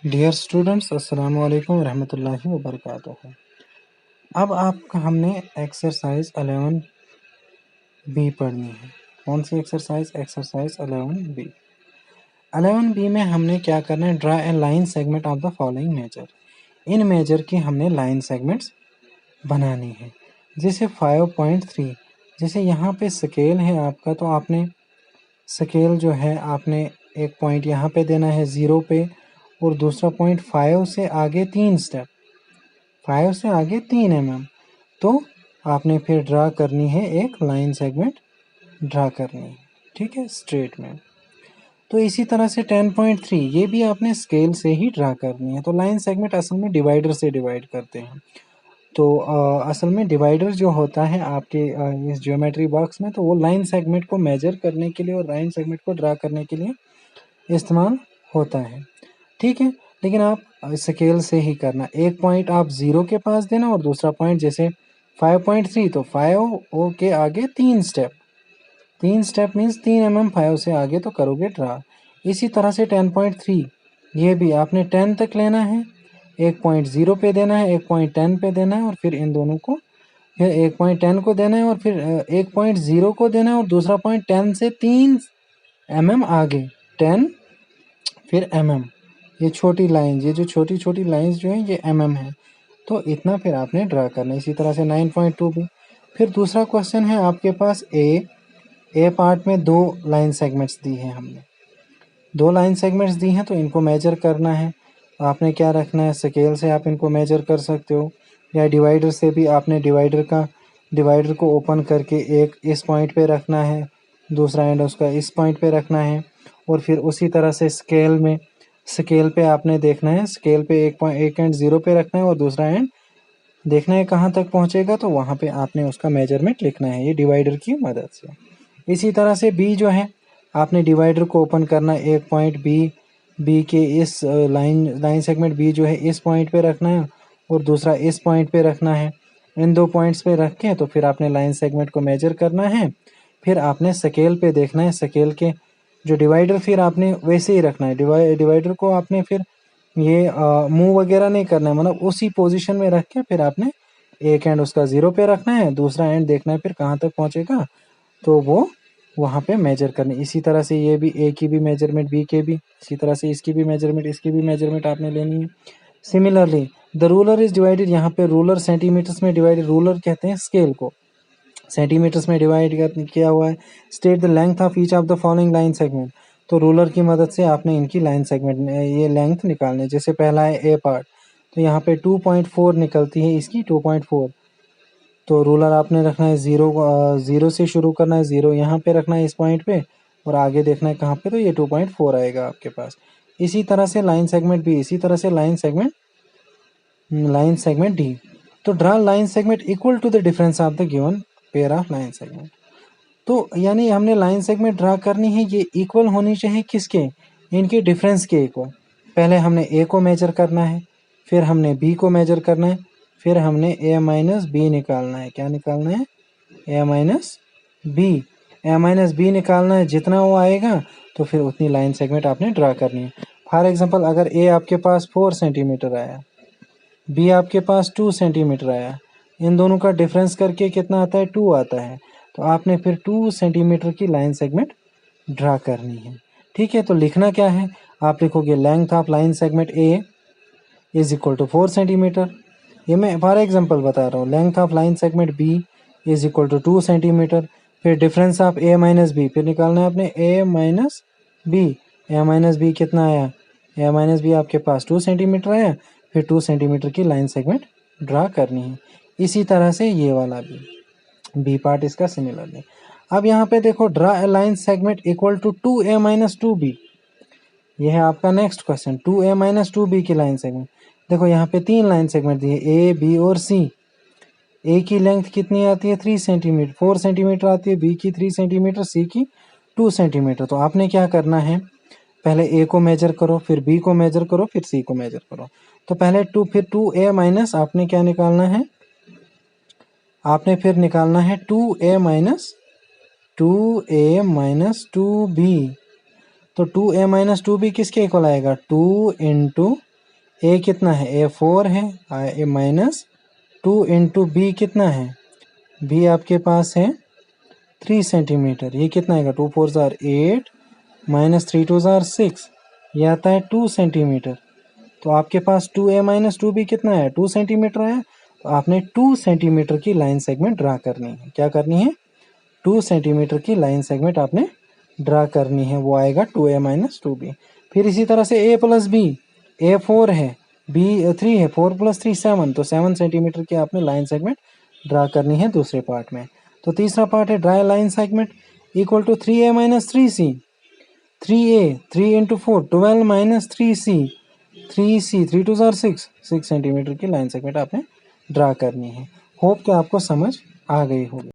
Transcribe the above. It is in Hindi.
डियर स्टूडेंट्स, अस्सलाम वालेकुम रहमतुल्लाहि व बरकातुहू। अब आपका हमने एक्सरसाइज 11 बी पढ़नी है। कौन सी एक्सरसाइज? Exercise 11 B. 11 बी में हमने क्या करना है? Draw a line segment of the following measure. इन मेजर की हमने लाइन सेगमेंट्स बनानी है। जैसे 5.3, जैसे यहाँ पे स्केल है आपका, तो आपने स्केल जो है आपने एक पॉइंट यहाँ पे देना है 0 पे, और दूसरा पॉइंट 5 से आगे 3 स्टेप, 5 से आगे 3 mm। तो आपने फिर ड्रा करनी है, एक लाइन सेगमेंट ड्रा करनी है, ठीक है, स्ट्रेट में। तो इसी तरह से 10.3 ये भी आपने स्केल से ही ड्रा करनी है। तो लाइन सेगमेंट असल में डिवाइडर से डिवाइड करते हैं। तो असल में डिवाइडर जो होता है आपके इस ज्योमेट्री बॉक्स में, तो वो लाइन सेगमेंट को मेजर करने के लिए और लाइन सेगमेंट को ड्रा करने के लिए इस्तेमाल होता है, ठीक है। लेकिन आप स्केल से ही करना। एक पॉइंट आप 0 के पास देना और दूसरा पॉइंट जैसे 5.3, तो 5 के आगे 3 स्टेप, 3 स्टेप मीन्स 3 mm 5 से आगे तो करोगे ड्रा। इसी तरह से 10.3 ये भी आपने 10 तक लेना है, एक पॉइंट 0 पे देना है, एक पॉइंट 10 पे देना है, और फिर इन दोनों को, फिर एक पॉइंट 10 को देना है, और फिर एक पॉइंट 0 को देना है, और दूसरा पॉइंट 10 से 3 mm आगे, 10 फिर mm। ये छोटी लाइन, ये जो छोटी छोटी लाइंस जो हैं ये mm है। तो इतना फिर आपने ड्रा करना है। इसी तरह से 9.2 भी। फिर दूसरा क्वेश्चन है आपके पास ए पार्ट में 2 लाइन सेगमेंट्स दी हैं हमने, 2 लाइन सेगमेंट्स दी हैं, तो इनको मेजर करना है। आपने क्या रखना है? स्केल से आप इनको मेजर कर सकते हो, या डिवाइडर से भी। आपने डिवाइडर को ओपन करके एक इस पॉइंट पे रखना है, दूसरा एंड उसका इस पॉइंट पे रखना है, और फिर उसी तरह से स्केल पे आपने देखना है, स्केल पे एक एंड 0 पे रखना है और दूसरा एंड देखना है कहाँ तक पहुँचेगा, तो वहाँ पे आपने उसका मेजरमेंट लिखना है, ये डिवाइडर की मदद से। इसी तरह से बी जो है, आपने डिवाइडर को ओपन करना है, एक पॉइंट बी के इस लाइन सेगमेंट बी जो है इस पॉइंट पे रखना है, और दूसरा इस पॉइंट पे रखना है। इन 2 पॉइंट्स पे रख के तो फिर आपने लाइन सेगमेंट को मेजर करना है। फिर आपने स्केल पे देखना है, स्केल के जो डिवाइडर फिर आपने वैसे ही रखना है। डिवाइडर को आपने फिर ये मूव वगैरह नहीं करना है, मतलब उसी पोजीशन में रख के फिर आपने एक एंड उसका 0 पे रखना है, दूसरा एंड देखना है फिर कहाँ तक पहुँचेगा, तो वो वहाँ पे मेजर करनी। इसी तरह से ये भी, ए की भी मेजरमेंट, बी के भी, इसी तरह से इसकी भी मेजरमेंट, इसकी भी मेजरमेंट आपने लेनी है। Similarly the ruler is divided, यहाँ पे रूलर सेंटीमीटर्स में डिवाइडेड, रूलर कहते हैं स्केल को, सेंटीमीटर्स में डिवाइड किया हुआ है। State the length of each of the following line segment, तो रूलर की मदद से आपने इनकी लाइन सेगमेंट में ये लेंथ निकालनी। जैसे पहला है ए पार्ट, तो यहाँ पे 2.4 निकलती है इसकी, 2.4। तो रूलर आपने रखना है 0 से शुरू करना है, 0 यहाँ पे रखना है इस पॉइंट पे, और आगे देखना है कहाँ पे, तो ये 2.4 आएगा आपके पास। इसी तरह से लाइन सेगमेंट भी, इसी तरह से लाइन सेगमेंट डी। तो draw line segment equal to the difference of the given pair of line segment. तो यानी हमने लाइन सेगमेंट ड्रा करनी है, ये इक्वल होनी चाहिए किसके? इनके डिफरेंस के इक्वल। पहले हमने ए को मेजर करना है, फिर हमने बी को मेजर करना है, फिर हमने ए माइनस बी निकालना है। क्या निकालना है? ए minus B. A minus B निकालना है, जितना वो आएगा तो फिर उतनी लाइन सेगमेंट आपने ड्रा करनी है। फॉर एग्जांपल, अगर ए आपके पास 4 सेंटीमीटर आया, बी आपके पास 2 सेंटीमीटर आया, इन दोनों का डिफरेंस करके कितना आता है? 2 आता है। तो आपने फिर 2 सेंटीमीटर की लाइन सेगमेंट ड्रा करनी है, ठीक है। तो लिखना क्या है? आप लिखोगे length of line segment A is equal to 4 centimetre. ये मैं फॉर एग्जांपल बता रहा हूँ। Length of line segment B is equal to 2 centimetre. फिर difference of A minus B, फिर निकालना है आपने A minus B. A minus B कितना आया? ए माइनस बी आपके पास 2 सेंटीमीटर आया। फिर 2 सेंटीमीटर की लाइन सेगमेंट ड्रा करनी है। इसी तरह से ये वाला भी, बी पार्ट इसका सिमिलरली। अब यहाँ पे देखो, draw a line segment equal to 2a minus 2b। ये है आपका next question, 2a minus 2b की लाइन सेगमेंट। देखो यहाँ पे 3 लाइन सेगमेंट दी है, ए बी और सी। ए की लेंथ कितनी आती है? 3 सेंटीमीटर, 4 सेंटीमीटर आती है, बी की 3 सेंटीमीटर, सी की 2 सेंटीमीटर। तो आपने क्या करना है? पहले ए को मेजर करो, फिर बी को मेजर करो, फिर सी को मेजर करो। तो पहले 2, फिर 2a माइनस आपने क्या निकालना है? आपने फिर निकालना है 2a माइनस 2b। तो 2a माइनस 2b किसके इक्वल आएगा? 2 इंटू ए कितना है, ए 4 है, ए माइनस 2 इंटू बी कितना है, बी आपके पास है 3 सेंटीमीटर। ये कितना आएगा, 2 4 जार 8 माइनस 3 2 जार 6, ये आता है 2 सेंटीमीटर। तो आपके पास 2a माइनस 2b कितना है, 2 सेंटीमीटर है। तो आपने 2 सेंटीमीटर की लाइन सेगमेंट ड्रा करनी है। क्या करनी है, 2 सेंटीमीटर की लाइन सेगमेंट आपने ड्रा करनी है, वो आएगा 2a माइनस 2b। फिर इसी तरह से a प्लस बी, ए 4 है, बी 3 है, 4 प्लस 3 7, तो 7 सेंटीमीटर की आपने लाइन सेगमेंट ड्रा करनी है दूसरे पार्ट में। तो तीसरा पार्ट है draw line segment equal to 3a minus 3c, 3a 3 into 4 12 minus 3c, 3 2 जार 6 सेंटीमीटर की लाइन सेगमेंट आपने ड्रा करनी है। होप कि आपको समझ आ गई होगी।